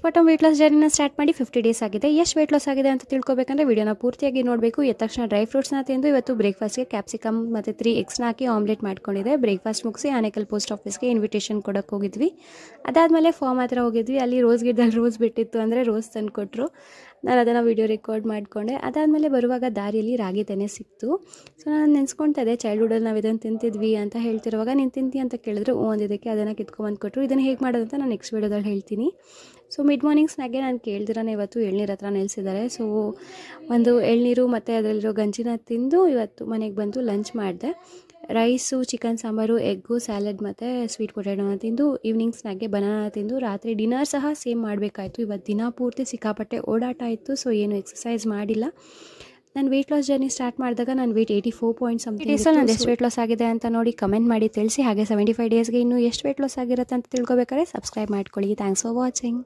Post partum weight loss ಜರ್ನಿನ start ಮಾಡಿ 50 days ಆಗಿದೆ. ಎಷ್ಟು ವೆಯ್ಟ್ ಲಾಸ್ ಆಗಿದೆ ಅಂತ ತಿಳ್ಕೊಬೇಕಂದ್ರೆ ವಿಡಿಯೋನ ಪೂರ್ತಿಯಾಗಿ ನೋಡಬೇಕು. ಎದ್ದ ತಕ್ಷಣ ಡ್ರೈ ಫ್ರೂಟ್ಸ್ನ ತಿಂದು ಇವತ್ತು ಬ್ರೇಕ್ಫಾಸ್ಟ್ಗೆ ಕ್ಯಾಪ್ಸಿಕಮ್ ಮತ್ತು 3 ಎಗ್ಸ್ನ ಹಾಕಿ ಆಮ್ಲೆಟ್ ಮಾಡ್ಕೊಂಡಿದ್ದೆ. ಬ್ರೇಕ್ಫಾಸ್ಟ್ ಮುಗಿಸಿ ಆನೇಕಲ್ ಪೋಸ್ಟ್ ಆಫೀಸ್ಗೆ ಇನ್ವಿಟೇಷನ್ ಕೊಡೋಕ್ಕೆ ಹೋಗಿದ್ವಿ. ಅದಾದಮೇಲೆ ಫಾರ್ಮ್ ಹತ್ರ ಹೋಗಿದ್ವಿ. ಅಲ್ಲಿ ರೋಸ್ ಗಿಡದಲ್ಲಿ ರೋಸ್ ಬಿಟ್ಟಿತ್ತು ಅಂದರೆ ರೋಸ್ ತಂದು ಕೊಟ್ಟರು. ನಾನು ಅದನ್ನು ವಿಡಿಯೋ ರೆಕಾರ್ಡ್ ಮಾಡಿಕೊಂಡೆ. ಅದಾದಮೇಲೆ ಬರುವಾಗ ದಾರಿಯಲ್ಲಿ ರಾಗಿ ತೆನೆ ಸಿಕ್ತು. ಸೊ ನಾನು ನೆನೆಸ್ಕೊಳ್ತಾ ಇದ್ದೆ, ಚೈಲ್ಡ್ಹುಡಲ್ಲಿ ನಾವು ಇದನ್ನು ತಿಂತಿದ್ವಿ ಅಂತ ಹೇಳ್ತಿರುವಾಗ ನೀನು ತಿಂತಿ ಅಂತ ಕೇಳಿದ್ರು ಒಂದಿದ್ದಕ್ಕೆ ಅದನ್ನು ಕಿತ್ಕೊಂಡ್ಬಂದು ಕೊಟ್ಟರು. ಇದನ್ನು ಹೇಗೆ ಮಾಡೋದು ಅಂತ ನಾನು ನೆಕ್ಸ್ಟ್ ವಿಡಿಯೋದಲ್ಲಿ ಹೇಳ್ತೀನಿ. ಸೊ ಮಿಡ್ ಮಾರ್ನಿಂಗ್ ಸ್ನ್ಯಾಕ್ಗೆ ನಾನು ಕೇಳ್ದಿರಾನೆ ಇವತ್ತು ಎಳ್ನೀರು ಹತ್ರ ನಿಲ್ಲಿಸಿದ್ದಾರೆ. ಸೊ ಒಂದು ಎಳ್ನೀರು ಮತ್ತು ಅದರಲ್ಲಿರೋ ಗಂಜಿನ ತಿಂದು ಇವತ್ತು ಮನೆಗೆ ಬಂದು ಲಂಚ್ ಮಾಡಿದೆ. Rice, chicken sambar, egg, salad ಮತ್ತು ಸ್ವೀಟ್ ಪೊಟ್ಯಾಟೋನ ತಿಂದು ಈವ್ನಿಂಗ್ ಸ್ನ್ಯಾಕ್ಗೆ ಬನಾನಾ ತಿಂದು ರಾತ್ರಿ ಡಿನ್ನರ್ ಸಹ ಸೇಮ್ ಮಾಡಬೇಕಾಯಿತು. ಇವತ್ತು ದಿನ ಪೂರ್ತಿ ಸಿಕ್ಕಾಪಟ್ಟೆ ಓಡಾಟ ಇತ್ತು. ಸೊ ಏನು ಎಕ್ಸಸೈಸ್ ಮಾಡಿಲ್ಲ. ನಾನು ವೆಯ್ಟ್ ಲಾಸ್ ಜರ್ನಿ ಸ್ಟಾರ್ಟ್ ಮಾಡಿದಾಗ ನಾನು ವೆಯ್ಟ್ 84 ಪಾಯಿಂಟ್ ಸಮಥಿಂಗ್ ಇತ್ತು. ನಾನು ಎಷ್ಟು ವೆಯ್ಟ್ ಲಾಸ್ ಆಗಿದೆ ಅಂತ ನೋಡಿ ಕಮೆಂಟ್ ಮಾಡಿ ತಿಳಿಸಿ. ಹಾಗೆ 75 ಡೇಸ್ಗೆ ಇನ್ನೂ ಎಷ್ಟು ವೆಯ್ಟ್ ಲಾಸ್ ಆಗಿರುತ್ತೆ ಅಂತ ತಿಳ್ಕೊಬೇಕಾದ್ರೆ ಸಬ್ಸ್ಕ್ರೈಬ್ ಮಾಡ್ಕೊಳ್ಳಿ. Thanks for watching.